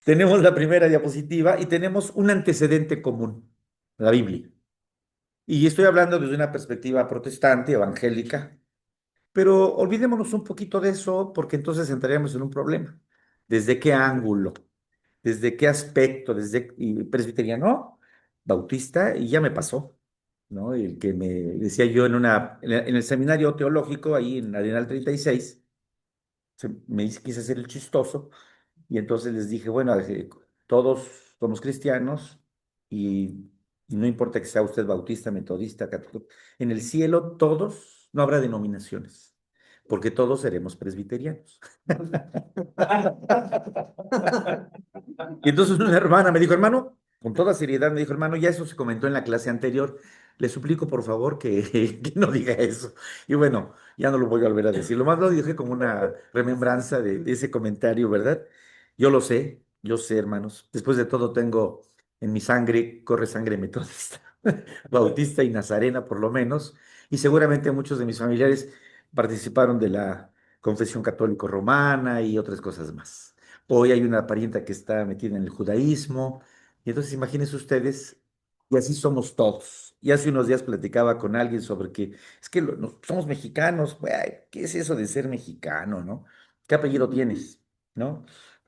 Tenemos la primera diapositiva y tenemos un antecedente común, la Biblia. Y estoy hablando desde una perspectiva protestante, evangélica, pero olvidémonos un poquito de eso porque entonces entraríamos en un problema. ¿Desde qué ángulo? ¿Desde qué aspecto? ¿Y presbiteriano? Bautista, y ya me pasó, ¿no? El que me decía yo en el seminario teológico, ahí en Arenal 36, quise hacer el chistoso, y entonces les dije, bueno, todos somos cristianos y, y no importa que sea usted bautista, metodista, católico, en el cielo todos, no habrá denominaciones, porque todos seremos presbiterianos. Y entonces una hermana me dijo, hermano, con toda seriedad me dijo, hermano, ya eso se comentó en la clase anterior, le suplico por favor que no diga eso. Y bueno, ya no lo voy a volver a decir. Lo más lo dije como una remembranza de ese comentario, ¿verdad? Yo sé, hermanos. Después de todo tengo en mi sangre, corre sangre metodista, bautista y nazarena por lo menos. Y seguramente muchos de mis familiares participaron de la confesión católico romana y otras cosas más. Hoy hay una parienta que está metida en el judaísmo. Y entonces imagínense ustedes, y así somos todos. Y hace unos días platicaba con alguien sobre que es que somos mexicanos. Güey, ¿qué es eso de ser mexicano, no? ¿Qué apellido tienes? ¿No?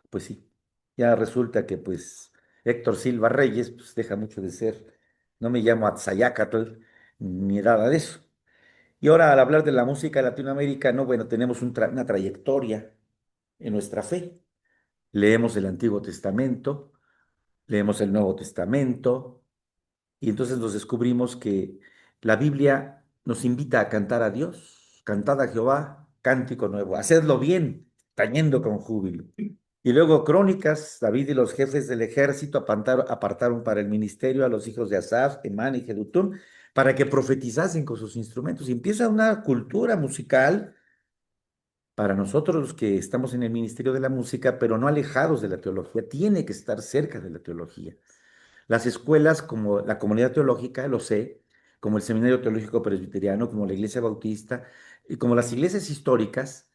Pues sí, ya resulta que pues Héctor Silva Reyes pues deja mucho de ser. No me llamo Atzayácatl ni nada de eso. Y ahora al hablar de la música latinoamericana, bueno, tenemos una trayectoria en nuestra fe. Leemos el Antiguo Testamento, leemos el Nuevo Testamento, y entonces nos descubrimos que la Biblia nos invita a cantar a Dios, cantad a Jehová, cántico nuevo, hacedlo bien, tañendo con júbilo. Y luego Crónicas, David y los jefes del ejército apartaron para el ministerio a los hijos de Asaf, Emán y Jedutún, para que profetizasen con sus instrumentos. Y empieza una cultura musical para nosotros los que estamos en el ministerio de la música, pero no alejados de la teología, tiene que estar cerca de la teología. Las escuelas como la comunidad teológica, lo sé, como el Seminario Teológico Presbiteriano, como la Iglesia Bautista y como las iglesias históricas,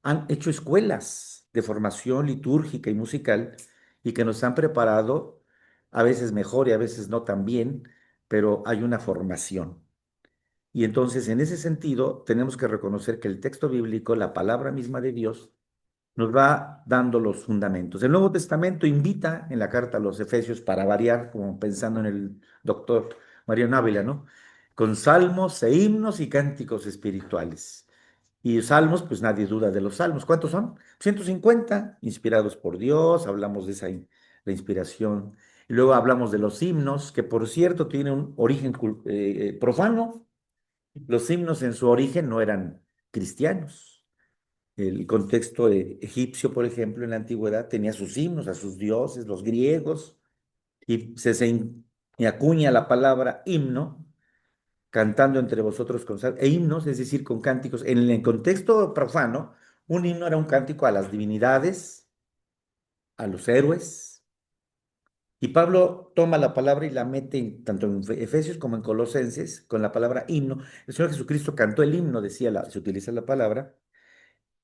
han hecho escuelas de formación litúrgica y musical y que nos han preparado a veces mejor y a veces no tan bien, pero hay una formación. Y entonces, en ese sentido, tenemos que reconocer que el texto bíblico, la palabra misma de Dios, nos va dando los fundamentos. El Nuevo Testamento invita en la carta a los Efesios, para variar, como pensando en el doctor Mario Ávila, ¿no? Con salmos e himnos y cánticos espirituales. Y salmos, pues nadie duda de los salmos. ¿Cuántos son? 150 inspirados por Dios, hablamos de la inspiración. Y luego hablamos de los himnos, que por cierto tiene un origen profano. Los himnos en su origen no eran cristianos. El contexto egipcio, por ejemplo, en la antigüedad tenía sus himnos a sus dioses, los griegos, y acuña la palabra himno, cantando entre vosotros e himnos, es decir, con cánticos. En el contexto profano, un himno era un cántico a las divinidades, a los héroes, y Pablo toma la palabra y la mete tanto en Efesios como en Colosenses con la palabra himno. El Señor Jesucristo cantó el himno, se utiliza la palabra.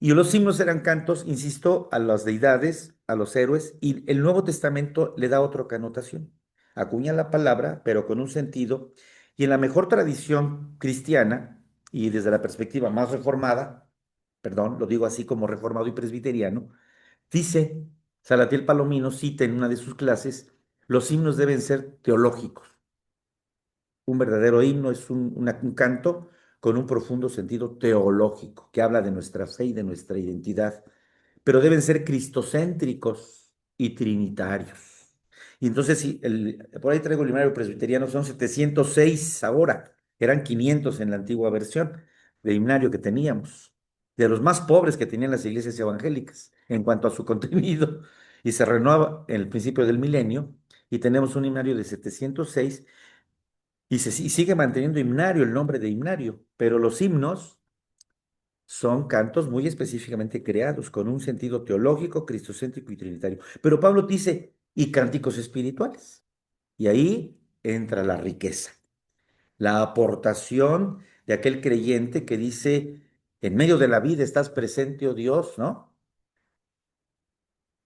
Y los himnos eran cantos, insisto, a las deidades, a los héroes, y el Nuevo Testamento le da otra connotación. Acuña la palabra, pero con un sentido, y en la mejor tradición cristiana, y desde la perspectiva más reformada, perdón, lo digo así como reformado y presbiteriano, dice Salatiel Palomino, cita en una de sus clases, los himnos deben ser teológicos. Un verdadero himno es un canto con un profundo sentido teológico que habla de nuestra fe y de nuestra identidad, pero deben ser cristocéntricos y trinitarios. Y entonces, sí, por ahí traigo el himnario presbiteriano, son 706 ahora, eran 500 en la antigua versión de himnario que teníamos, de los más pobres que tenían las iglesias evangélicas en cuanto a su contenido, y se renueva en el principio del milenio, y tenemos un himnario de 706 y sigue manteniendo himnario, el nombre de himnario, pero los himnos son cantos muy específicamente creados con un sentido teológico, cristocéntrico y trinitario. Pero Pablo dice, y cánticos espirituales. Y ahí entra la riqueza, la aportación de aquel creyente que dice, en medio de la vida estás presente, oh Dios, ¿no?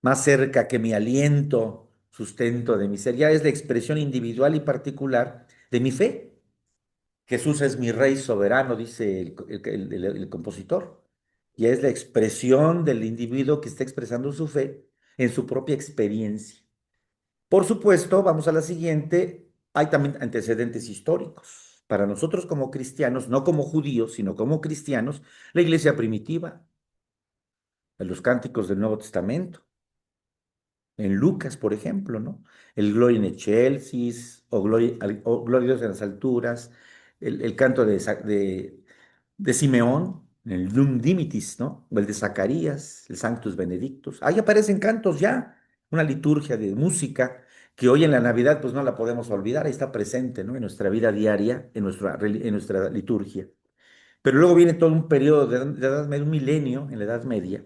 más cerca que mi aliento, sustento de mi ser. Ya es la expresión individual y particular de mi fe. Jesús es mi rey soberano, dice el compositor. Y es la expresión del individuo que está expresando su fe en su propia experiencia. Por supuesto, vamos a la siguiente, hay también antecedentes históricos. Para nosotros como cristianos, no como judíos, sino como cristianos, la iglesia primitiva, en los cánticos del Nuevo Testamento, en Lucas, por ejemplo, ¿no? El Gloria in excelsis o Gloria a Dios en las alturas, el canto de Simeón, el Nunc Dimittis, ¿no? O el de Zacarías, el Sanctus Benedictus. Ahí aparecen cantos ya, una liturgia de música que hoy en la Navidad pues no la podemos olvidar, ahí está presente, ¿no? En nuestra vida diaria, en nuestra liturgia. Pero luego viene todo un periodo de edad media, un milenio en la Edad Media,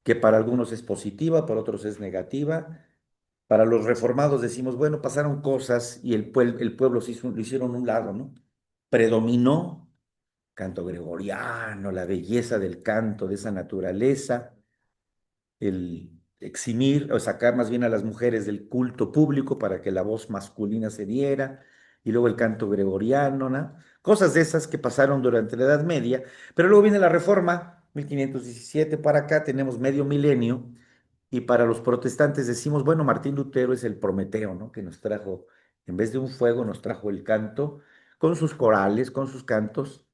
que para algunos es positiva, para otros es negativa. Para los reformados decimos, bueno, pasaron cosas y el pueblo lo hicieron a un lado, ¿no? Predominó canto gregoriano, la belleza del canto, de esa naturaleza, el eximir o sacar más bien a las mujeres del culto público para que la voz masculina se diera, y luego el canto gregoriano, ¿no? Cosas de esas que pasaron durante la Edad Media, pero luego viene la Reforma, 1517 para acá, tenemos medio milenio, y para los protestantes decimos, bueno, Martín Lutero es el Prometeo, ¿no? Que nos trajo, en vez de un fuego, nos trajo el canto, con sus corales, con sus cantos,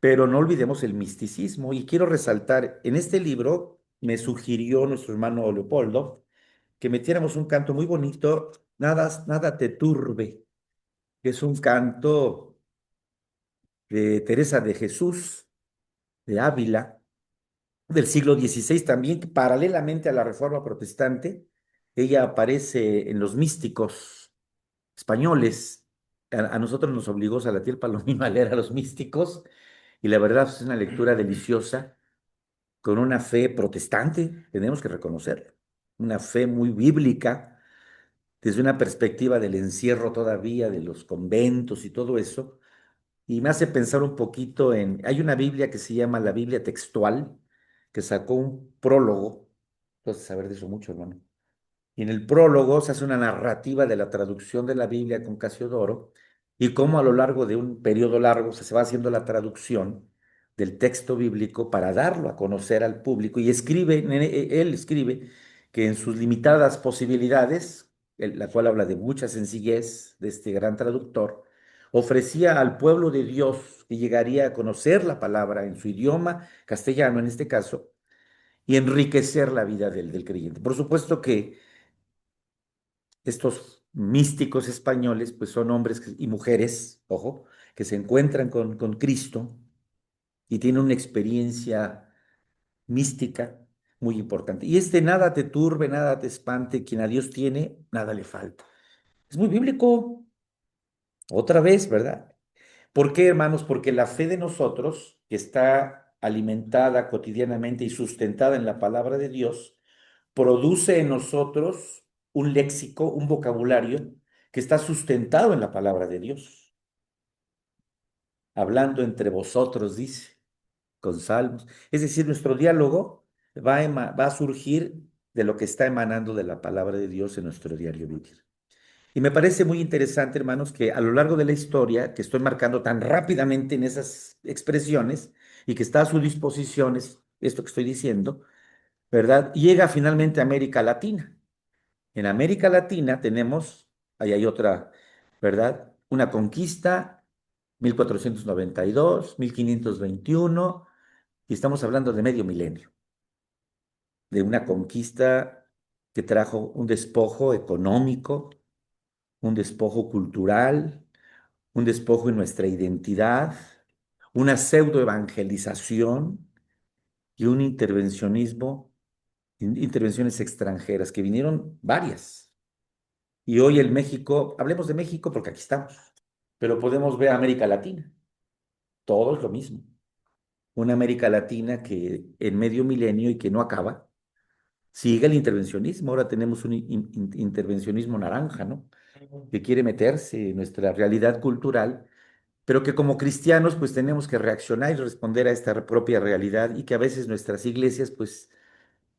pero no olvidemos el misticismo. Y quiero resaltar, en este libro me sugirió nuestro hermano Leopoldo que metiéramos un canto muy bonito, Nada, nada te turbe, que es un canto de Teresa de Jesús, de Ávila, del siglo XVI también, que paralelamente a la Reforma Protestante, ella aparece en los místicos españoles. A nosotros nos obligó Salatiel Palomino a leer a los místicos, y la verdad es una lectura deliciosa con una fe protestante, tenemos que reconocerlo, una fe muy bíblica, desde una perspectiva del encierro todavía, de los conventos y todo eso, y me hace pensar un poquito hay una Biblia que se llama la Biblia textual, que sacó un prólogo, entonces saber de eso mucho, hermano. Y en el prólogo se hace una narrativa de la traducción de la Biblia con Casiodoro y cómo a lo largo de un periodo largo se va haciendo la traducción del texto bíblico para darlo a conocer al público. Y él escribe que en sus limitadas posibilidades, la cual habla de mucha sencillez de este gran traductor, ofrecía al pueblo de Dios que llegaría a conocer la palabra en su idioma, castellano en este caso, y enriquecer la vida del creyente. Por supuesto que estos místicos españoles, pues son hombres y mujeres, ojo, que se encuentran con Cristo y tienen una experiencia mística muy importante. Y este nada te turbe, nada te espante, quien a Dios tiene, nada le falta. Es muy bíblico, otra vez, ¿verdad? ¿Por qué, hermanos? Porque la fe de nosotros, que está alimentada cotidianamente y sustentada en la palabra de Dios, produce en nosotros un léxico, un vocabulario que está sustentado en la palabra de Dios. Hablando entre vosotros, dice, con salmos. Es decir, nuestro diálogo va a surgir de lo que está emanando de la palabra de Dios en nuestro diario vivir. Y me parece muy interesante, hermanos, que a lo largo de la historia, que estoy marcando tan rápidamente en esas expresiones y que está a su disposición, esto que estoy diciendo, ¿verdad? Llega finalmente a América Latina. En América Latina tenemos, ahí hay otra, ¿verdad? Una conquista, 1492, 1521, y estamos hablando de medio milenio, de una conquista que trajo un despojo económico, un despojo cultural, un despojo en nuestra identidad, una pseudoevangelización y un intervenciones extranjeras, que vinieron varias. Y hoy el México, hablemos de México porque aquí estamos, pero podemos ver América Latina, todo es lo mismo. Una América Latina que en medio milenio y que no acaba, sigue el intervencionismo. Ahora tenemos un intervencionismo naranja, ¿no? Que quiere meterse en nuestra realidad cultural, pero que como cristianos pues tenemos que reaccionar y responder a esta propia realidad, y que a veces nuestras iglesias pues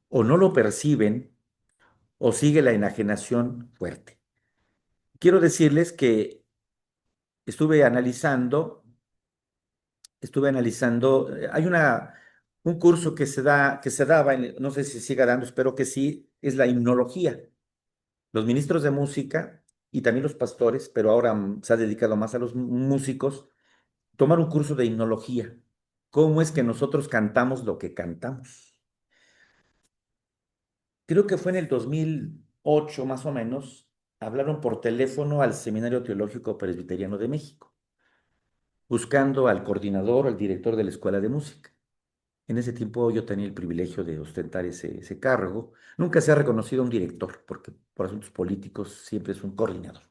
o no lo perciben o sigue la enajenación fuerte. Quiero decirles que estuve analizando, hay un curso que se daba, no sé si siga dando, espero que sí, es la himnología. Los ministros de música y también los pastores, pero ahora se ha dedicado más a los músicos, tomar un curso de himnología. ¿Cómo es que nosotros cantamos lo que cantamos? Creo que fue en el 2008 más o menos, hablaron por teléfono al Seminario Teológico Presbiteriano de México, buscando al coordinador, al director de la Escuela de Música. En ese tiempo yo tenía el privilegio de ostentar ese cargo. Nunca se ha reconocido un director, porque por asuntos políticos siempre es un coordinador.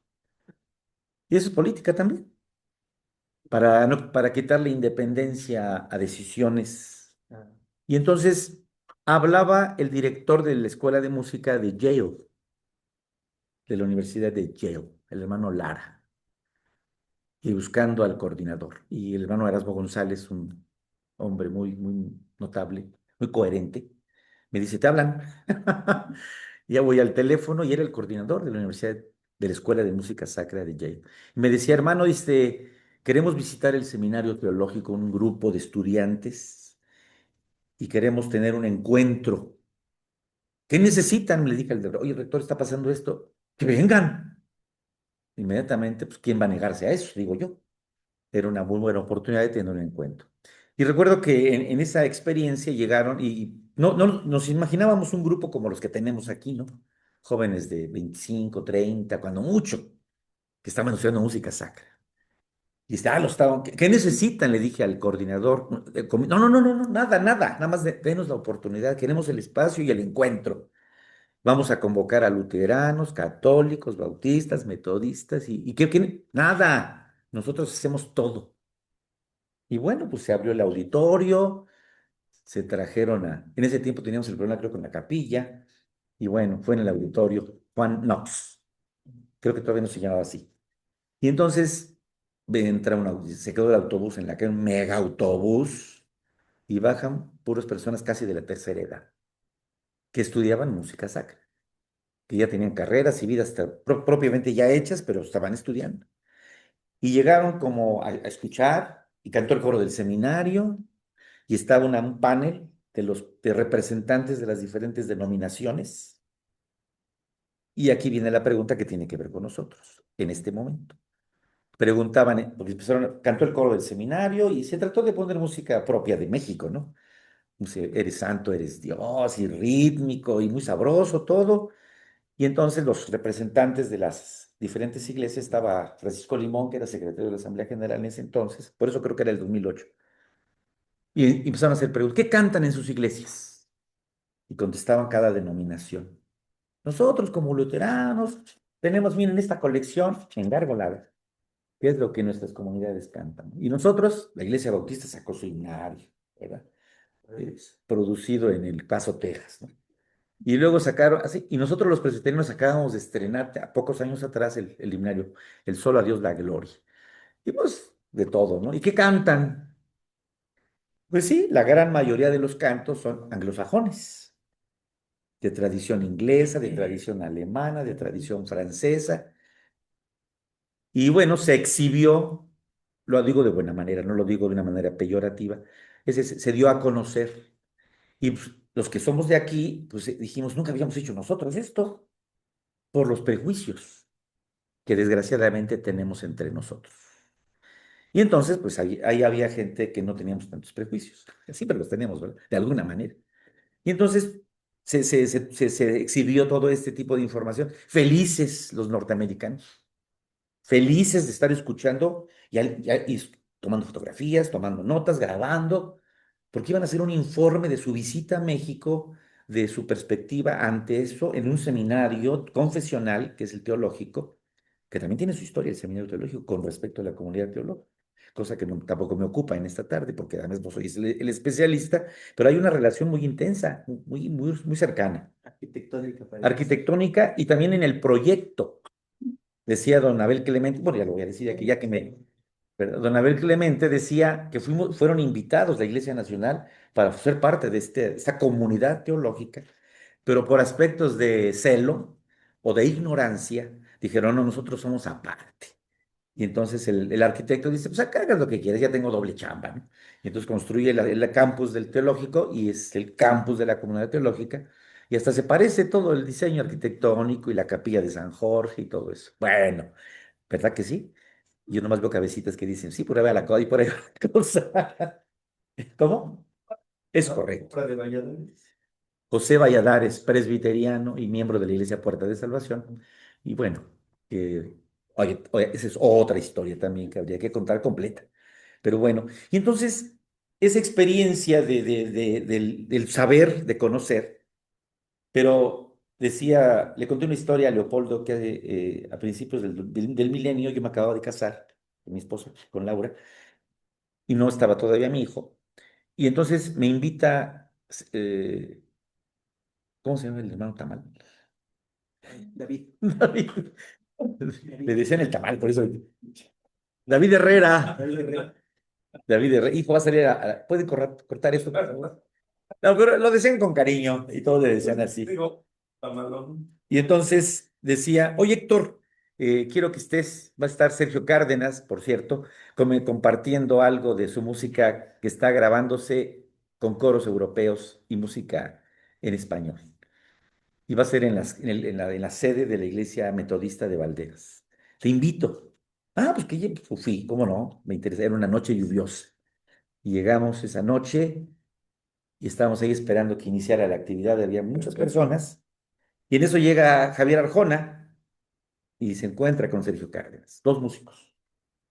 Y eso es política también, para quitarle independencia a decisiones. Y entonces hablaba el director de la Escuela de Música de Yale, de la Universidad de Yale, el hermano Lara, y buscando al coordinador. Y el hermano Erasmo González, un hombre muy notable, muy coherente, me dice, ¿te hablan? Ya voy al teléfono y era el coordinador de la Universidad, de la Escuela de Música Sacra de Yale. Y me decía, hermano, dice, queremos visitar el seminario teológico, un grupo de estudiantes, y queremos tener un encuentro. ¿Qué necesitan? Le dije al rector, oye, rector, está pasando esto. Que vengan. Inmediatamente, pues, ¿quién va a negarse a eso? Digo yo. Era una muy buena oportunidad de tener un encuentro. Y recuerdo que en esa experiencia llegaron y no nos imaginábamos un grupo como los que tenemos aquí, ¿no? Jóvenes de 25, 30, cuando mucho, que estaban estudiando música sacra. Y dice, lo estaban, ¿qué necesitan? Le dije al coordinador. No, nada más denos la oportunidad, queremos el espacio y el encuentro. Vamos a convocar a luteranos, católicos, bautistas, metodistas y nada, nosotros hacemos todo. Y bueno, pues se abrió el auditorio, se trajeron en ese tiempo teníamos el problema creo con la capilla, y bueno, fue en el auditorio Juan Knox, creo que todavía no se llamaba así. Y entonces entra se quedó el autobús en la que era un mega autobús, y bajan puras personas casi de la tercera edad, que estudiaban música sacra, que ya tenían carreras y vidas propiamente ya hechas, pero estaban estudiando. Y llegaron como a escuchar, y cantó el coro del seminario, y estaba un panel de representantes de las diferentes denominaciones. Y aquí viene la pregunta que tiene que ver con nosotros en este momento. Preguntaban, porque empezaron, cantó el coro del seminario y se trató de poner música propia de México, ¿no? Eres santo, eres Dios, y rítmico y muy sabroso todo. Y entonces los representantes de las diferentes iglesias, estaba Francisco Limón, que era secretario de la Asamblea General en ese entonces, por eso creo que era el 2008, y empezaron a hacer preguntas, ¿qué cantan en sus iglesias? Y contestaban cada denominación. Nosotros como luteranos tenemos, miren, esta colección en Gárgola, que es lo que nuestras comunidades cantan. Y nosotros, la Iglesia Bautista sacó su himnario, ¿verdad? Es producido en El Paso, Texas, ¿no? Y luego sacaron, así, y nosotros los presbiterianos acabamos de estrenar a pocos años atrás el himnario, el Solo a Dios la Gloria. Y pues de todo, ¿no? ¿Y qué cantan? Pues sí, la gran mayoría de los cantos son anglosajones, de tradición inglesa, de tradición alemana, de tradición francesa. Y bueno, se exhibió, lo digo de buena manera, no lo digo de una manera peyorativa, se dio a conocer. Y pues, los que somos de aquí, pues dijimos, nunca habíamos hecho nosotros esto, por los prejuicios que desgraciadamente tenemos entre nosotros. Y entonces, pues ahí había gente que no teníamos tantos prejuicios. Siempre los tenemos, ¿verdad? De alguna manera. Y entonces se exhibió todo este tipo de información. Felices los norteamericanos, felices de estar escuchando y tomando fotografías, tomando notas, grabando, porque iban a hacer un informe de su visita a México, de su perspectiva ante eso, en un seminario confesional, que es el teológico, que también tiene su historia, el seminario teológico, con respecto a la comunidad teológica, cosa que tampoco me ocupa en esta tarde, porque además no soy el especialista, pero hay una relación muy intensa, muy cercana. Arquitectónica, parece. Arquitectónica y también en el proyecto. Decía don Abel Clemente, bueno, ya lo voy a decir aquí, ya que pero don Abel Clemente decía que fueron invitados la Iglesia Nacional para ser parte de esta comunidad teológica pero por aspectos de celo o de ignorancia, dijeron, no, nosotros somos aparte. Y entonces el arquitecto dice, pues acá hagas lo que quieras, ya tengo doble chamba, ¿no? Y entonces construye el campus del teológico y es el campus de la comunidad teológica. Y hasta se parece todo el diseño arquitectónico y la capilla de San Jorge y todo eso. Bueno, ¿verdad que sí? Yo nomás veo cabecitas que dicen, sí, por ahí va la cosa y por ahí va la cosa. ¿Cómo? Es correcto. José Valladares, presbiteriano y miembro de la Iglesia Puerta de Salvación. Y bueno, oye, esa es otra historia también que habría que contar completa. Pero bueno, y entonces esa experiencia del saber, de conocer, pero decía, le conté una historia a Leopoldo que a principios del milenio yo me acababa de casar con mi esposa, con Laura, y no estaba todavía mi hijo. Y entonces me invita, ¿cómo se llama el hermano Tamal? David. David. Le decían el tamal, por eso. David Herrera. David Herrera. Hijo, va a salir ¿puede cortar esto, por favor? No, pero lo decían con cariño y todos le decían así. Y entonces decía, oye Héctor, quiero que estés, va a estar Sergio Cárdenas, por cierto, compartiendo algo de su música que está grabándose con coros europeos y música en español. Y va a ser en la sede de la Iglesia Metodista de Valderas. Te invito. Ah, pues que pues fui, cómo no, me interesa, era una noche lluviosa. Y llegamos esa noche y estábamos ahí esperando que iniciara la actividad, había muchas personas, y en eso llega Javier Arjona y se encuentra con Sergio Cárdenas, dos músicos,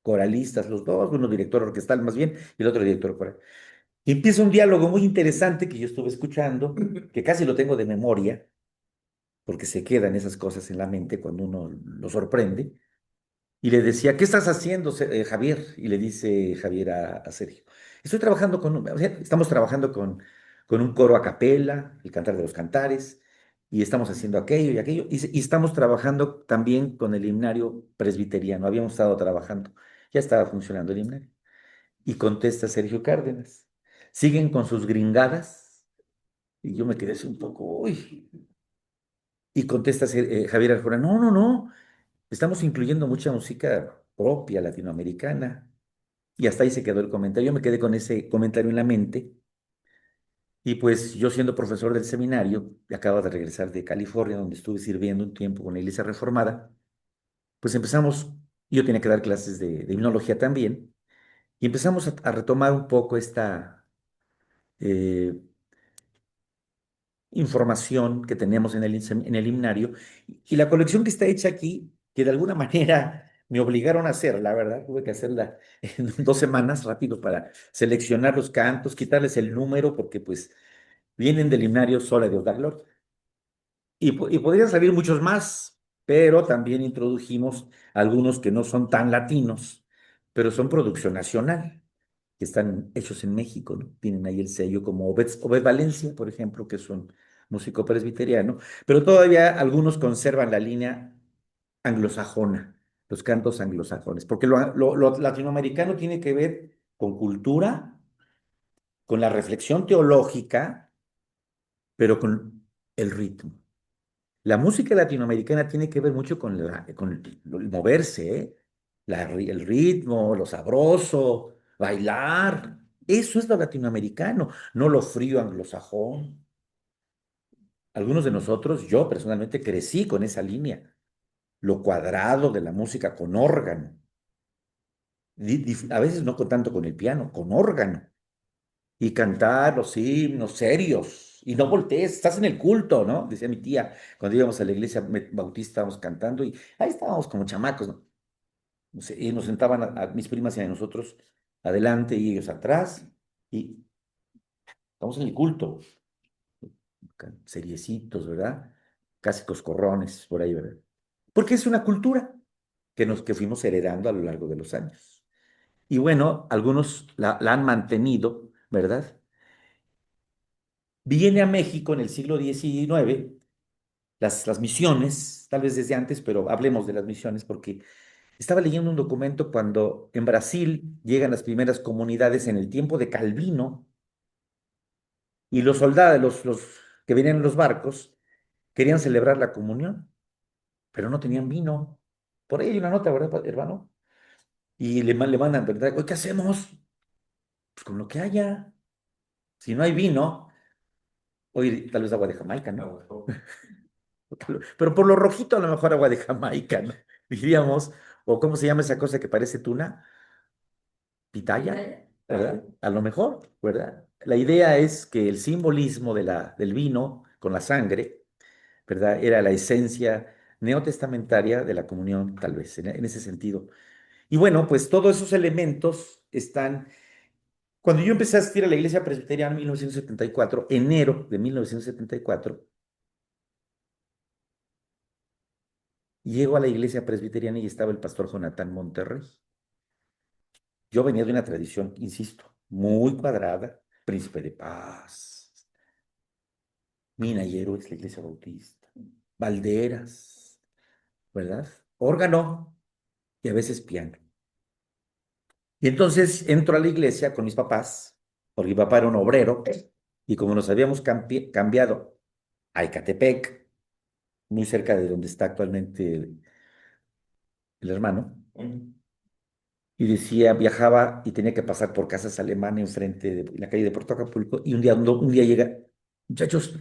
coralistas los dos, uno director orquestal más bien, y el otro director coral. Y empieza un diálogo muy interesante que yo estuve escuchando, que casi lo tengo de memoria, porque se quedan esas cosas en la mente cuando uno lo sorprende. Y le decía, ¿qué estás haciendo, Javier? Y le dice Javier a Sergio, estoy trabajando o sea, estamos trabajando con un coro a capela, el Cantar de los Cantares, y estamos haciendo aquello y aquello, y estamos trabajando también con el himnario presbiteriano, habíamos estado trabajando, ya estaba funcionando el himnario. Y contesta Sergio Cárdenas, ¿siguen con sus gringadas? Y yo me quedé así un poco, uy, y contesta Javier Arjona, no, no, no, estamos incluyendo mucha música propia latinoamericana. Y hasta ahí se quedó el comentario. Yo me quedé con ese comentario en la mente. Y pues yo siendo profesor del seminario, acabo de regresar de California, donde estuve sirviendo un tiempo con la Iglesia Reformada, pues empezamos, yo tenía que dar clases de himnología también, y empezamos a retomar un poco esta eh, información que tenemos en el himnario y la colección que está hecha aquí, que de alguna manera me obligaron a hacer, la verdad, tuve que hacerla en 2 semanas rápido para seleccionar los cantos, quitarles el número, porque pues vienen del himnario Sola Dios da Gloria. Y podrían salir muchos más, pero también introdujimos algunos que no son tan latinos, pero son producción nacional, que están hechos en México, ¿no? Tienen ahí el sello como Obed Valencia, por ejemplo, que es un músico presbiteriano, pero todavía algunos conservan la línea anglosajona, los cantos anglosajones, porque lo latinoamericano tiene que ver con cultura, con la reflexión teológica, pero con el ritmo. La música latinoamericana tiene que ver mucho con el moverse, ¿eh? El ritmo, lo sabroso, bailar. Eso es lo latinoamericano, no lo frío anglosajón. Algunos de nosotros, yo personalmente crecí con esa línea, lo cuadrado de la música con órgano. A veces no tanto con el piano, con órgano. Y cantar los himnos serios. Y no voltees, estás en el culto, ¿no? Decía mi tía, cuando íbamos a la iglesia bautista, estábamos cantando y ahí estábamos como chamacos, ¿no? Y nos sentaban a mis primas y a nosotros adelante y ellos atrás. Y estamos en el culto, seriecitos, ¿verdad? Casi coscorrones por ahí, ¿verdad? Porque es una cultura que fuimos heredando a lo largo de los años. Y bueno, algunos la han mantenido, ¿verdad? Viene a México en el siglo XIX las misiones, tal vez desde antes, pero hablemos de las misiones porque estaba leyendo un documento cuando en Brasil llegan las primeras comunidades en el tiempo de Calvino y los soldados, los que venían en los barcos, Querían celebrar la comunión, pero no tenían vino. Por ahí hay una nota, ¿verdad, hermano? Y le mandan, ¿verdad? Oye, ¿qué hacemos? Pues con lo que haya. Si no hay vino, oye, tal vez agua de Jamaica, ¿no? Pero por lo rojito, a lo mejor agua de Jamaica, ¿no? Diríamos, o ¿cómo se llama esa cosa que parece tuna? Pitaya, ¿verdad? A lo mejor, ¿verdad? La idea es que el simbolismo del vino con la sangre, ¿verdad? Era la esencia neotestamentaria de la comunión, tal vez, en ese sentido. Y bueno, pues todos esos elementos están. Cuando yo empecé a asistir a la iglesia presbiteriana en 1974, enero de 1974, llego a la iglesia presbiteriana y estaba el pastor Jonathan Monterrey. Yo venía de una tradición, insisto, muy cuadrada, Príncipe de Paz, Mina y Héroes, la iglesia bautista, Valderas, ¿verdad? Órgano y a veces piano. Y entonces entro a la iglesia con mis papás, porque mi papá era un obrero, y como nos habíamos cambiado a Ecatepec, muy cerca de donde está actualmente el hermano, y decía, viajaba y tenía que pasar por casas alemanas enfrente de la calle de Puerto Acapulco, y un día llega, muchachos,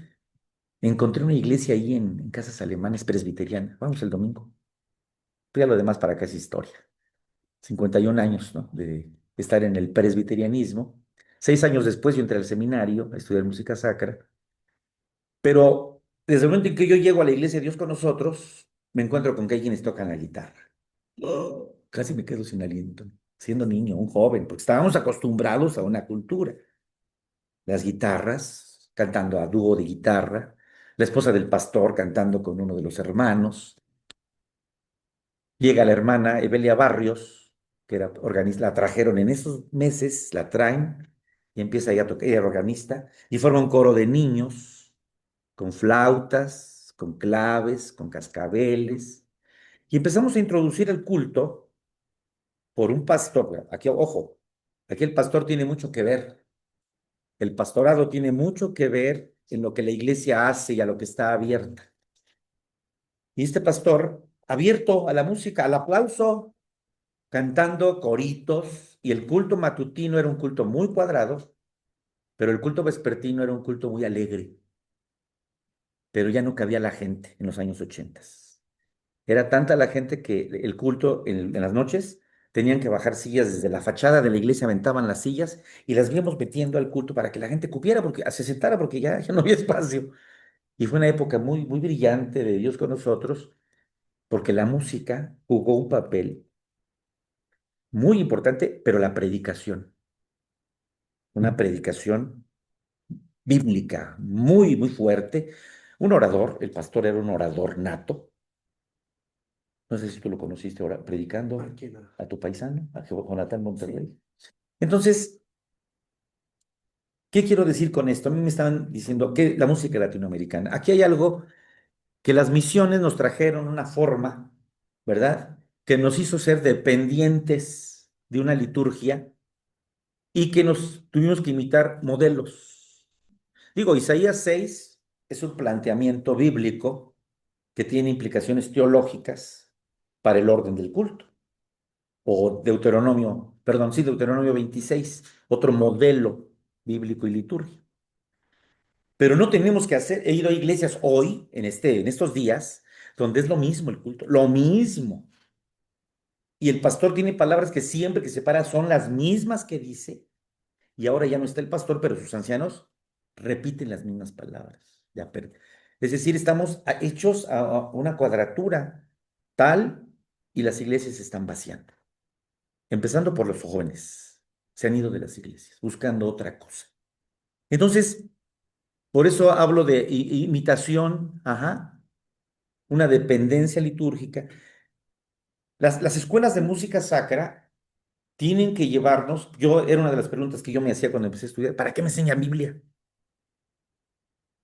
encontré una iglesia ahí en casas alemanes presbiteriana, vamos el domingo. Pues ya lo demás para acá es historia. 51 años, ¿no? De estar en el presbiterianismo. 6 años después yo entré al seminario a estudiar música sacra, pero desde el momento en que yo llego a la iglesia de Dios con nosotros, me encuentro con que hay quienes tocan la guitarra. Oh, casi me quedo sin aliento, siendo niño, un joven, porque estábamos acostumbrados a una cultura. Las guitarras, cantando a dúo de guitarra, la esposa del pastor cantando con uno de los hermanos. Llega la hermana Evelia Barrios, que era organista, la trajeron en esos meses, la traen y empieza ella a tocar, ella era organista, y forma un coro de niños con flautas, con claves, con cascabeles, y empezamos a introducir el culto por un pastor. Aquí, ojo, aquí el pastor tiene mucho que ver. El pastorado tiene mucho que ver en lo que la iglesia hace y a lo que está abierta. Y este pastor, abierto a la música, al aplauso, cantando coritos, y el culto matutino era un culto muy cuadrado, pero el culto vespertino era un culto muy alegre, pero ya no cabía la gente en los años 80. Era tanta la gente que el culto en las noches tenían que bajar sillas desde la fachada de la iglesia, aventaban las sillas y las íbamos metiendo al culto para que la gente cupiera, porque se sentara, porque ya no había espacio. Y fue una época muy, muy brillante de Dios con nosotros, porque la música jugó un papel muy importante, pero la predicación, una predicación bíblica muy, muy fuerte. Un orador, el pastor era un orador nato. No sé si tú lo conociste ahora, predicando a tu paisano, a Jonathan Monterrey. Entonces, ¿qué quiero decir con esto? A mí me estaban diciendo que la música latinoamericana. Aquí hay algo que las misiones nos trajeron, una forma, ¿verdad? Que nos hizo ser dependientes de una liturgia y que nos tuvimos que imitar modelos. Digo, Isaías 6 es un planteamiento bíblico que tiene implicaciones teológicas para el orden del culto. O Deuteronomio, perdón, sí, Deuteronomio 26, otro modelo bíblico y litúrgico. Pero no tenemos que hacer, he ido a iglesias hoy, en estos días, donde es lo mismo el culto, lo mismo. Y el pastor tiene palabras que siempre que se para son las mismas que dice, y ahora ya no está el pastor, pero sus ancianos repiten las mismas palabras. Es decir, estamos hechos a una cuadratura tal y las iglesias se están vaciando, empezando por los jóvenes. Se han ido de las iglesias buscando otra cosa. Entonces, por eso hablo de imitación, ajá, una dependencia litúrgica. Las escuelas de música sacra tienen que llevarnos, era una de las preguntas que yo me hacía cuando empecé a estudiar, ¿para qué me enseña Biblia?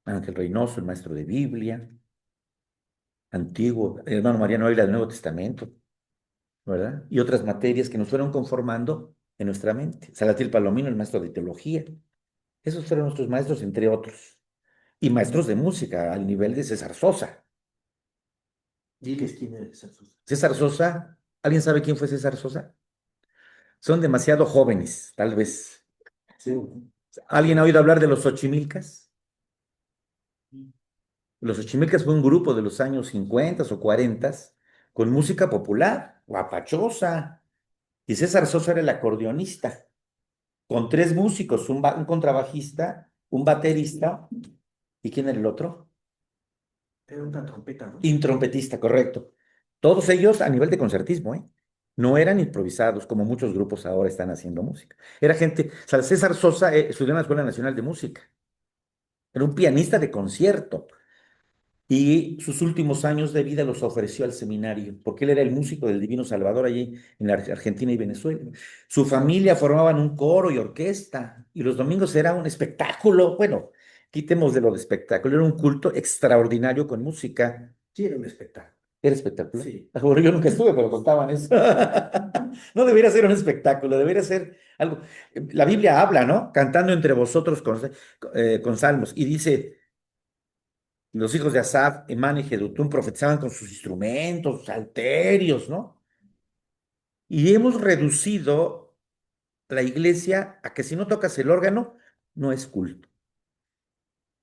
Ángel Reynoso, el maestro de Biblia, antiguo, el hermano Mariano Ávila del Nuevo Testamento, ¿verdad? Y otras materias que nos fueron conformando en nuestra mente. Salatiel Palomino, el maestro de teología. Esos fueron nuestros maestros, entre otros. y maestros de música al nivel de César Sosa. Diles quién eres, Jesús. César Sosa, ¿alguien sabe quién fue César Sosa? Son demasiado jóvenes, tal vez. Sí. ¿Alguien ha oído hablar de los Xochimilcas? Los Xochimilcas fue un grupo de los años 50 o 40 con música popular, guapachosa. Y César Sosa era el acordeonista, con tres músicos, un contrabajista, un baterista, ¿y quién era el otro? Era una trompeta, ¿no? Y un trompetista, correcto. Todos ellos a nivel de concertismo, ¿eh? No eran improvisados como muchos grupos ahora están haciendo música. Era gente, o sea, César Sosa estudió en la Escuela Nacional de Música, era un pianista de concierto. Y sus últimos años de vida los ofreció al seminario, porque él era el músico del Divino Salvador allí en la Argentina y Venezuela. Su familia formaban un coro y orquesta, y los domingos era un espectáculo. Bueno, quitemos de lo de espectáculo, era un culto extraordinario con música. Sí, era un espectáculo. ¿Era espectáculo? Sí. Bueno, yo nunca estuve, pero contaban eso. No debería ser un espectáculo, debería ser algo. La Biblia habla, ¿no? Cantando entre vosotros con salmos, y dice los hijos de Asaf, Emán y Jedutum profetizaban con sus instrumentos, salterios, ¿no? Y hemos reducido la iglesia a que si no tocas el órgano, no es culto.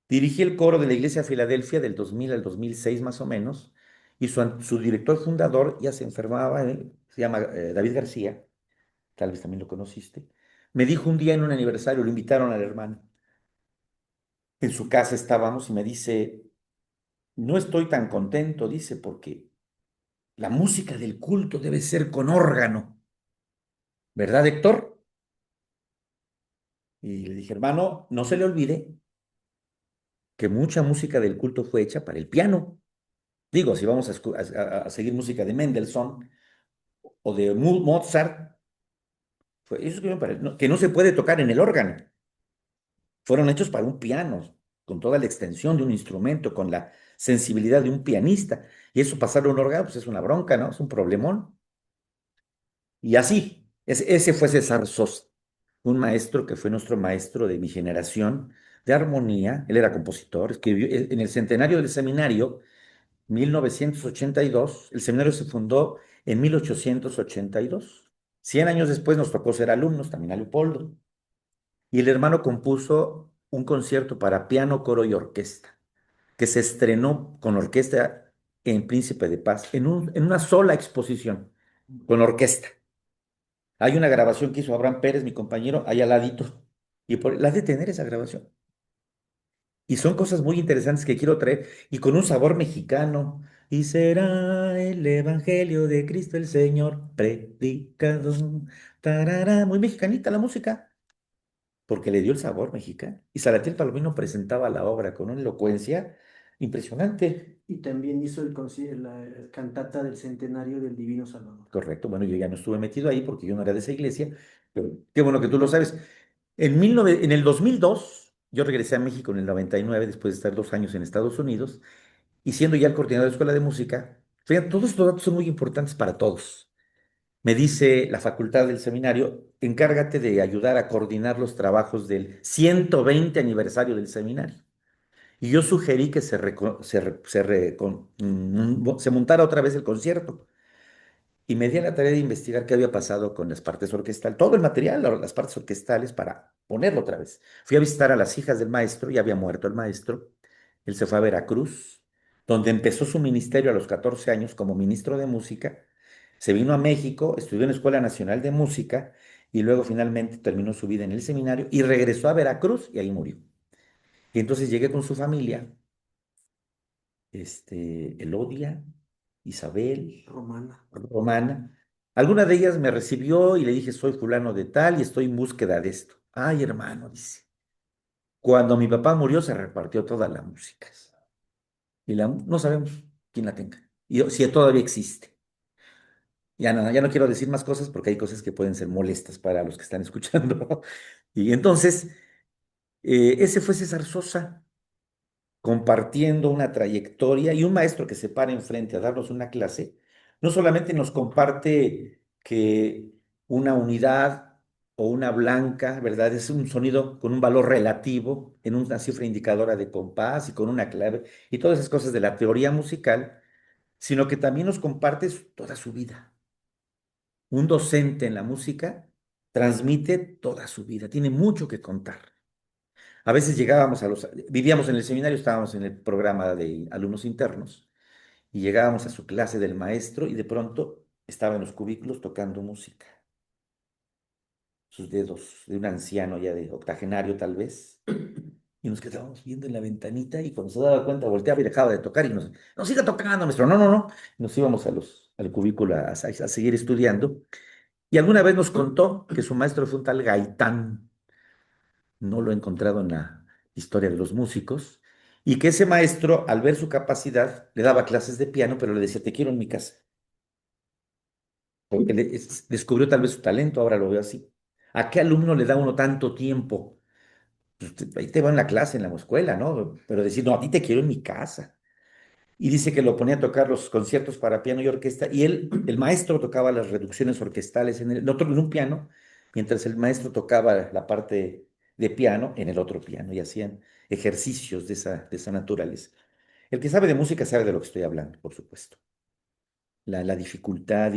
Dirigí el coro de la iglesia de Filadelfia del 2000 al 2006 más o menos, y su director fundador ya se enfermaba, se llama David García, tal vez también lo conociste, me dijo un día en un aniversario, lo invitaron al hermano, en su casa estábamos y me dice, no estoy tan contento, dice, porque la música del culto debe ser con órgano, ¿verdad, Héctor? Y le dije, hermano, no se le olvide que mucha música del culto fue hecha para el piano. Digo, si vamos a seguir música de Mendelssohn o de Mozart, eso que no se puede tocar en el órgano. Fueron hechos para un piano, con toda la extensión de un instrumento, con la sensibilidad de un pianista. Y eso pasarlo a un órgano, pues es una bronca, ¿no? Es un problemón. Y así, ese fue César Sosa, un maestro que fue nuestro maestro de mi generación de armonía. Él era compositor, escribió en el centenario del seminario, 1982. El seminario se fundó en 1882. 100 años después nos tocó ser alumnos, también a Leopoldo. Y el hermano compuso un concierto para piano, coro y orquesta, que se estrenó con orquesta en Príncipe de Paz, en una sola exposición, con orquesta. Hay una grabación que hizo Abraham Pérez, mi compañero, ahí al ladito. Y la de tener esa grabación. Y son cosas muy interesantes que quiero traer y con un sabor mexicano. Y será el Evangelio de Cristo el Señor predicado. Tarara. Muy mexicanita la música, porque le dio el sabor mexicano. Y Salatiel Palomino presentaba la obra con una elocuencia impresionante. Y también hizo la cantata del centenario del Divino Salvador. Correcto, bueno, yo ya no estuve metido ahí porque yo no era de esa iglesia, pero qué bueno que tú lo sabes. En el 2002, yo regresé a México en el 99, después de estar 2 años en Estados Unidos, y siendo ya el coordinador de escuela de música, fíjate, todos estos datos son muy importantes para todos. Me dice la facultad del seminario, encárgate de ayudar a coordinar los trabajos del 120 aniversario del seminario. Y yo sugerí que se montara otra vez el concierto. Y me di a la tarea de investigar qué había pasado con las partes orquestales, todo el material, las partes orquestales para ponerlo otra vez. Fui a visitar a las hijas del maestro, ya había muerto el maestro. Él se fue a Veracruz, donde empezó su ministerio a los 14 años como ministro de música. Se vino a México, estudió en la Escuela Nacional de Música y luego finalmente terminó su vida en el seminario y regresó a Veracruz y ahí murió. Y entonces llegué con su familia, Elodia, Isabel, Romana. Romana. Alguna de ellas me recibió y le dije, soy fulano de tal y estoy en búsqueda de esto. Ay, hermano, dice. Cuando mi papá murió se repartió toda la música. Y no sabemos quién la tenga. Y si todavía existe. Ya no quiero decir más cosas porque hay cosas que pueden ser molestas para los que están escuchando. Y entonces, ese fue César Sosa, compartiendo una trayectoria y un maestro que se para enfrente a darnos una clase, no solamente nos comparte que una unidad o una blanca, ¿verdad? Es un sonido con un valor relativo en una cifra indicadora de compás y con una clave y todas esas cosas de la teoría musical, sino que también nos comparte toda su vida. Un docente en la música transmite toda su vida, tiene mucho que contar. A veces vivíamos en el seminario, estábamos en el programa de alumnos internos y llegábamos a su clase del maestro y de pronto estaba en los cubículos tocando música, sus dedos de un anciano ya de octogenario tal vez, y nos quedábamos viendo en la ventanita y cuando se daba cuenta volteaba y dejaba de tocar y nos siga tocando, maestro, no, no, no, nos íbamos al cubículo a seguir estudiando y alguna vez nos contó que su maestro fue un tal Gaitán, no lo he encontrado en la historia de los músicos, y que ese maestro, al ver su capacidad, le daba clases de piano, pero le decía, te quiero en mi casa, porque descubrió tal vez su talento, ahora lo veo así. ¿A qué alumno le da uno tanto tiempo? Pues, ahí te va en la clase, en la escuela, ¿no? Pero decir, no, a ti te quiero en mi casa. Y dice que lo ponía a tocar los conciertos para piano y orquesta, y él, el maestro, tocaba las reducciones orquestales en el otro, en un piano, mientras el maestro tocaba la parte de piano en el otro piano, y hacían ejercicios de esa naturaleza. El que sabe de música sabe de lo que estoy hablando, por supuesto. La dificultad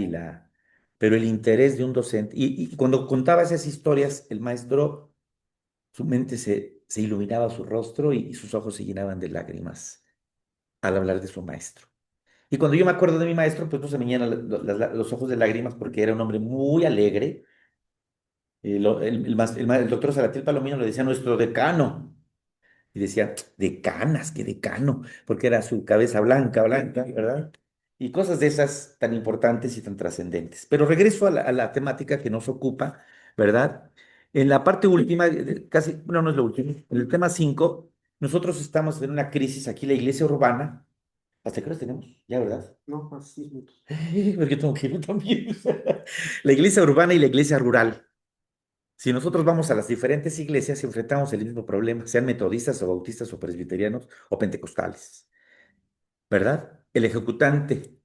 pero el interés de un docente. Y cuando contaba esas historias, el maestro, su mente se iluminaba su rostro y sus ojos se llenaban de lágrimas al hablar de su maestro. Y cuando yo me acuerdo de mi maestro, pues no se me llenan los ojos de lágrimas porque era un hombre muy alegre. El doctor Salatiel Palomino le decía nuestro decano. Y decía, decanas, qué decano, porque era su cabeza blanca, blanca, ¿verdad? Y cosas de esas tan importantes y tan trascendentes. Pero regreso a la temática que nos ocupa, ¿verdad? En la parte última, casi, bueno, no es lo último, en el tema 5 nosotros estamos en una crisis aquí, la iglesia urbana. ¿Hasta qué horas tenemos? Ya, ¿verdad? No, así es. Minutos. Porque tengo que ir también. La iglesia urbana y la iglesia rural. Si nosotros vamos a las diferentes iglesias, enfrentamos el mismo problema, sean metodistas o bautistas o presbiterianos o pentecostales, ¿verdad? El ejecutante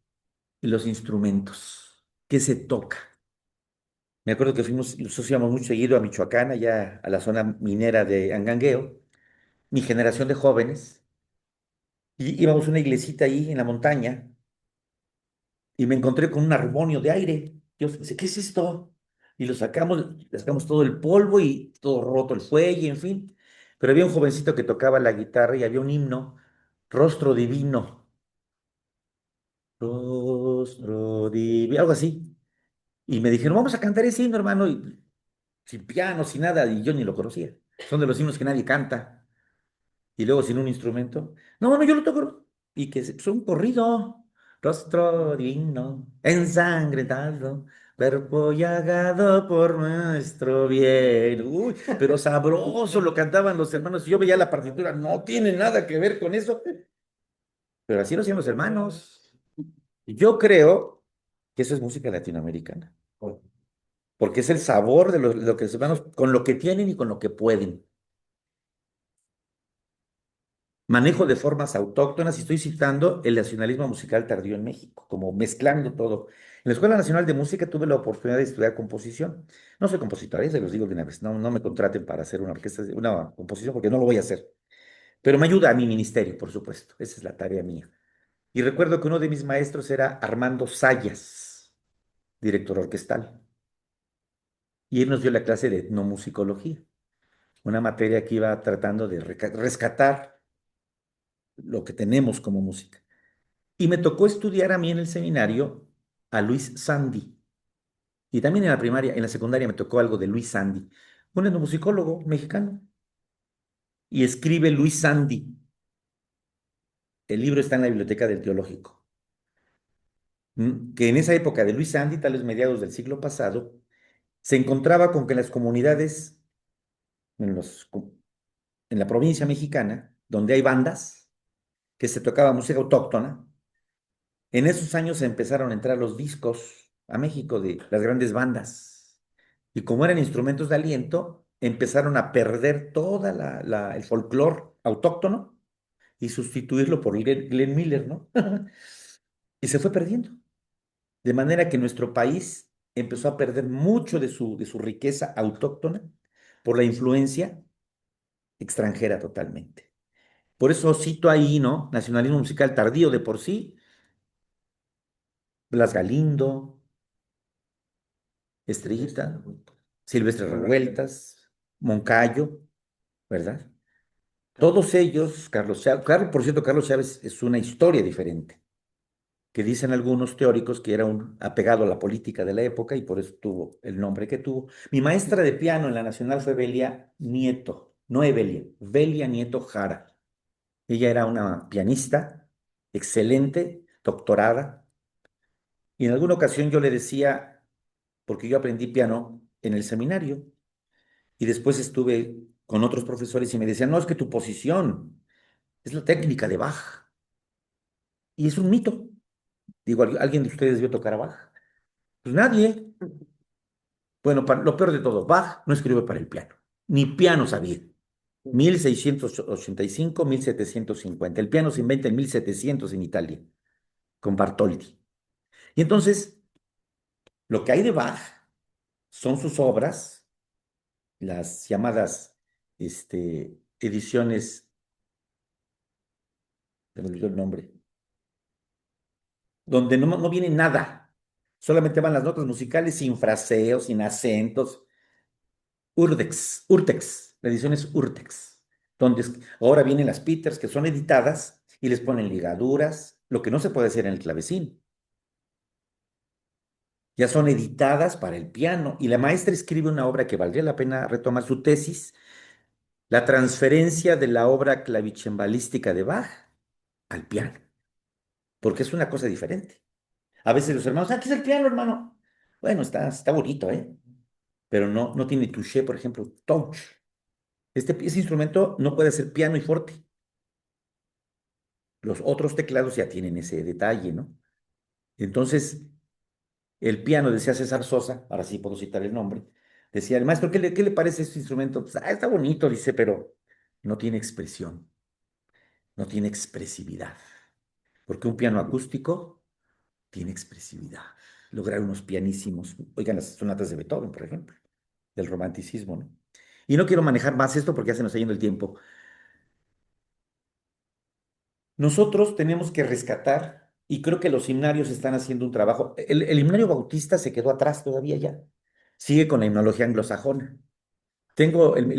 y los instrumentos. ¿Qué se toca? Me acuerdo que nosotros íbamos muy seguido a Michoacán, allá a la zona minera de Angangueo, mi generación de jóvenes, y íbamos a una iglesita ahí en la montaña, y me encontré con un armonio de aire. Yo pensé, ¿qué es esto? Y le sacamos todo el polvo y todo roto el fuelle, en fin. Pero había un jovencito que tocaba la guitarra y había un himno, Rostro Divino, Rostro Divino, algo así. Y me dijeron, vamos a cantar ese himno, hermano, y sin piano, sin nada, y yo ni lo conocía. Son de los himnos que nadie canta. Y luego sin un instrumento. No, no, yo lo toco. Y que es un corrido. Rostro divino, ensangrentado, cuerpo llagado por nuestro bien. Uy, pero sabroso lo cantaban los hermanos. Y yo veía la partitura, no tiene nada que ver con eso. Pero así lo hacían los hermanos. Y yo creo que eso es música latinoamericana. Porque es el sabor de lo que los hermanos, con lo que tienen y con lo que pueden. Manejo de formas autóctonas y estoy citando el nacionalismo musical tardío en México, como mezclando todo. En la Escuela Nacional de Música tuve la oportunidad de estudiar composición. No soy compositor, se los digo de una vez, no, no me contraten para hacer una orquesta, una composición porque no lo voy a hacer. Pero me ayuda a mi ministerio, por supuesto. Esa es la tarea mía. Y recuerdo que uno de mis maestros era Armando Sayas, director orquestal. Y él nos dio la clase de etnomusicología, una materia que iba tratando de rescatar lo que tenemos como música. Y me tocó estudiar a mí en el seminario a Luis Sandy. Y también en la primaria, en la secundaria me tocó algo de Luis Sandy, un etnomusicólogo mexicano. Y escribe Luis Sandy. El libro está en la biblioteca del Teológico. Que en esa época de Luis Sandy, tal vez mediados del siglo pasado, se encontraba con que las comunidades en, los, en la provincia mexicana, donde hay bandas, que se tocaba música autóctona, en esos años se empezaron a entrar los discos a México de las grandes bandas. Y como eran instrumentos de aliento, empezaron a perder toda el folclore autóctono y sustituirlo por Glenn Miller, ¿no? Y se fue perdiendo. De manera que nuestro país empezó a perder mucho de su riqueza autóctona por la influencia extranjera totalmente. Por eso cito ahí, ¿no? Nacionalismo musical tardío de por sí, Blas Galindo, Estrellita, Silvestre Revueltas, Moncayo, ¿verdad? Carlos Todos Chávez. ellos, Carlos Chávez, por cierto, Carlos Chávez es una historia diferente, que dicen algunos teóricos que era un apegado a la política de la época y por eso tuvo el nombre que tuvo. Mi maestra de piano en la Nacional fue Belia Nieto, no Evelia, Belia Nieto Jara. Ella era una pianista excelente, doctorada, y en alguna ocasión yo le decía, porque yo aprendí piano en el seminario, y después estuve con otros profesores y me decían, no, es que tu posición es la técnica de Bach, y es un mito. Digo, ¿alguien de ustedes vio tocar a Bach? Pues nadie. Bueno, lo peor de todo, Bach no escribió para el piano, ni piano sabía. 1685, 1750. El piano se inventa en 1700 en Italia, con Bartoldi. Y entonces, lo que hay de Bach son sus obras, las llamadas ediciones, se me olvidó el nombre, donde no viene nada, solamente van las notas musicales sin fraseos, sin acentos. Urtex, la edición es Urtex, donde ahora vienen las Peters que son editadas y les ponen ligaduras, lo que no se puede hacer en el clavecín. Ya son editadas para el piano y la maestra escribe una obra que valdría la pena retomar su tesis, la transferencia de la obra clavicembalística de Bach al piano, porque es una cosa diferente. A veces los hermanos, aquí es el piano, hermano. Bueno, está bonito, ¿eh? Pero no tiene touché, por ejemplo, touch. Ese instrumento no puede ser piano y forte. Los otros teclados ya tienen ese detalle, ¿no? Entonces, el piano, decía César Sosa, ahora sí puedo citar el nombre, decía, el maestro, qué le parece este instrumento? Pues, está bonito, dice, pero no tiene expresión, no tiene expresividad, porque un piano acústico tiene expresividad. Lograr unos pianísimos, oigan las sonatas de Beethoven, por ejemplo, del romanticismo, ¿no? Y no quiero manejar más esto porque ya se nos está yendo el tiempo. Nosotros tenemos que rescatar, y creo que los himnarios están haciendo un trabajo. El himnario bautista se quedó atrás todavía ya. Sigue con la himnología anglosajona. Tengo el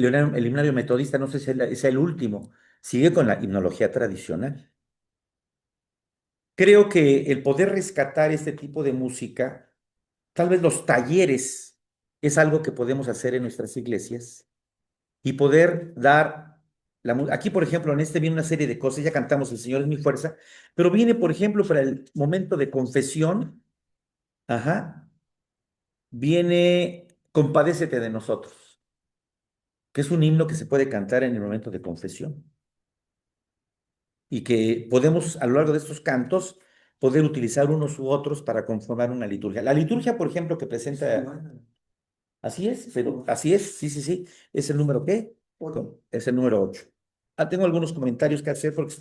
himnario metodista, no sé si es el último. Sigue con la himnología tradicional. Creo que el poder rescatar este tipo de música, tal vez los talleres, es algo que podemos hacer en nuestras iglesias y poder dar aquí, por ejemplo, en este viene una serie de cosas, ya cantamos El Señor es mi fuerza, pero viene, por ejemplo, para el momento de confesión, ajá, viene Compadécete de nosotros, que es un himno que se puede cantar en el momento de confesión y que podemos, a lo largo de estos cantos, poder utilizar unos u otros para conformar una liturgia. La liturgia, por ejemplo, que presenta, así es, pero así es, sí, sí, sí, es el número ¿qué? Es el número 8. Tengo algunos comentarios que hacer porque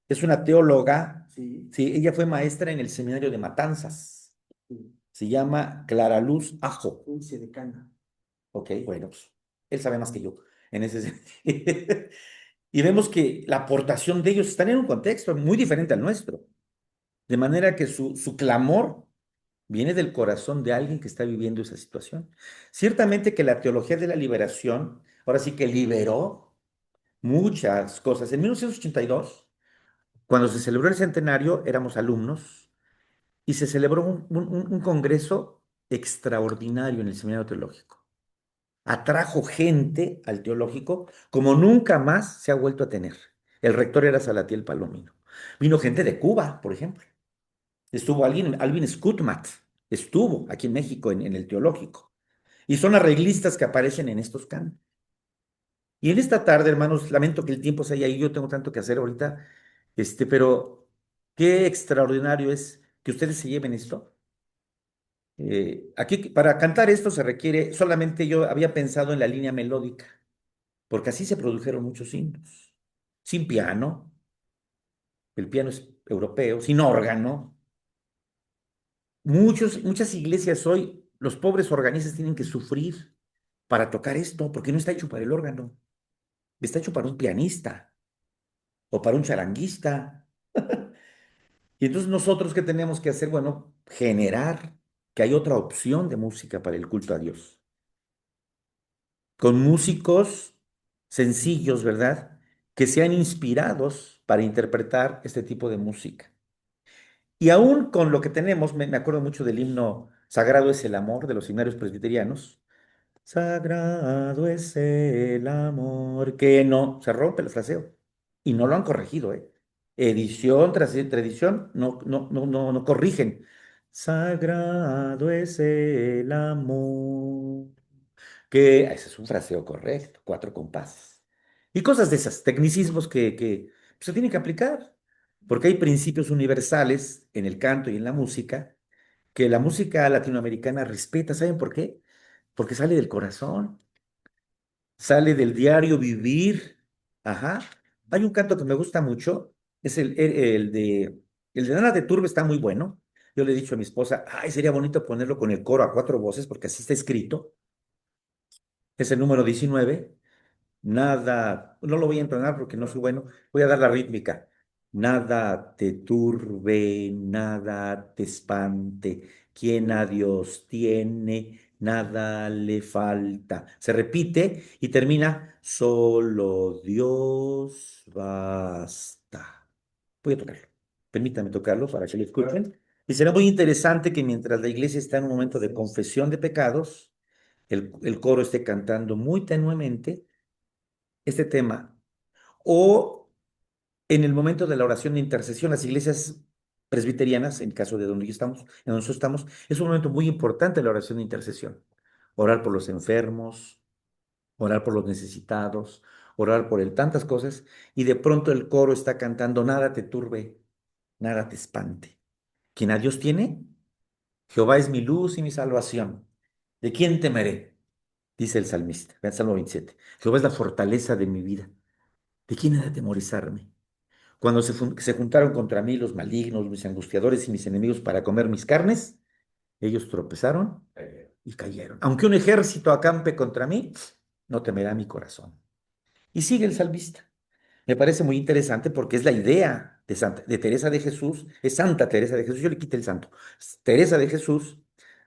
es una teóloga, Sí, sí, ella fue maestra en el seminario de Matanzas, sí. se llama Clara Luz Ajo, Dulce de cana. ok, bueno, pues, él sabe más que yo en ese sentido. Y vemos que la aportación de ellos están en un contexto muy diferente al nuestro, de manera que su clamor viene del corazón de alguien que está viviendo esa situación. Ciertamente que la teología de la liberación, ahora sí que liberó muchas cosas. En 1982, cuando se celebró el centenario, éramos alumnos y se celebró un congreso extraordinario en el seminario teológico. Atrajo gente al teológico como nunca más se ha vuelto a tener. El rector era Salatiel Palomino. Vino gente de Cuba, por ejemplo. Estuvo Alvin Scutmat, estuvo aquí en México en el teológico. Y son arreglistas que aparecen en estos cantos. Y en esta tarde, hermanos, lamento que el tiempo se haya ido, yo tengo tanto que hacer ahorita, pero qué extraordinario es que ustedes se lleven esto. Aquí para cantar esto se requiere, solamente yo había pensado en la línea melódica, porque así se produjeron muchos himnos. Sin piano, el piano es europeo, sin órgano. Muchas iglesias hoy los pobres organistas tienen que sufrir para tocar esto, porque no está hecho para el órgano, está hecho para un pianista o para un charanguista. Y entonces nosotros, ¿qué tenemos que hacer? Bueno, generar que hay otra opción de música para el culto a Dios, con músicos sencillos, ¿verdad? Que sean inspirados para interpretar este tipo de música. Y aún con lo que tenemos, me acuerdo mucho del himno Sagrado es el amor de los himnarios presbiterianos. Sagrado es el amor, que no, se rompe el fraseo. Y no lo han corregido, ¿eh? Edición tras edición, no corrigen. Sagrado es el amor, que ese es un fraseo correcto, cuatro compases. Y cosas de esas, tecnicismos que pues, se tienen que aplicar, porque hay principios universales en el canto y en la música que la música latinoamericana respeta. ¿Saben por qué? Porque sale del corazón, sale del diario vivir. Ajá. Hay un canto que me gusta mucho, es el de Nana de Turbe, está muy bueno. Yo le he dicho a mi esposa, ay, sería bonito ponerlo con el coro a cuatro voces, porque así está escrito. Es el número 19. Nada, no lo voy a entonar porque no soy bueno, voy a dar la rítmica. Nada te turbe, nada te espante, quien a Dios tiene, nada le falta. Se repite y termina, solo Dios basta. Voy a tocarlo. Permítame tocarlo para que lo escuchen. Y será muy interesante que mientras la iglesia está en un momento de confesión de pecados, el coro esté cantando muy tenuemente este tema. O en el momento de la oración de intercesión, las iglesias presbiterianas, en caso de donde estamos, en donde nosotros estamos, es un momento muy importante la oración de intercesión. Orar por los enfermos, orar por los necesitados, orar por tantas cosas, y de pronto el coro está cantando, nada te turbe, nada te espante. Quien a Dios tiene, Jehová es mi luz y mi salvación. ¿De quién temeré? Dice el salmista, en Salmo 27. Jehová es la fortaleza de mi vida. ¿De quién he de atemorizarme? Cuando se juntaron contra mí los malignos, mis angustiadores y mis enemigos para comer mis carnes, ellos tropezaron y cayeron. Aunque un ejército acampe contra mí, no temerá mi corazón. Y sigue el salmista. Me parece muy interesante porque es la idea de Teresa de Jesús, es Santa Teresa de Jesús, yo le quité el santo, Teresa de Jesús,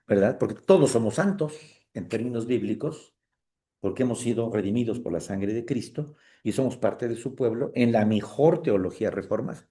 ¿verdad? Porque todos somos santos en términos bíblicos, porque hemos sido redimidos por la sangre de Cristo y somos parte de su pueblo en la mejor teología reformada.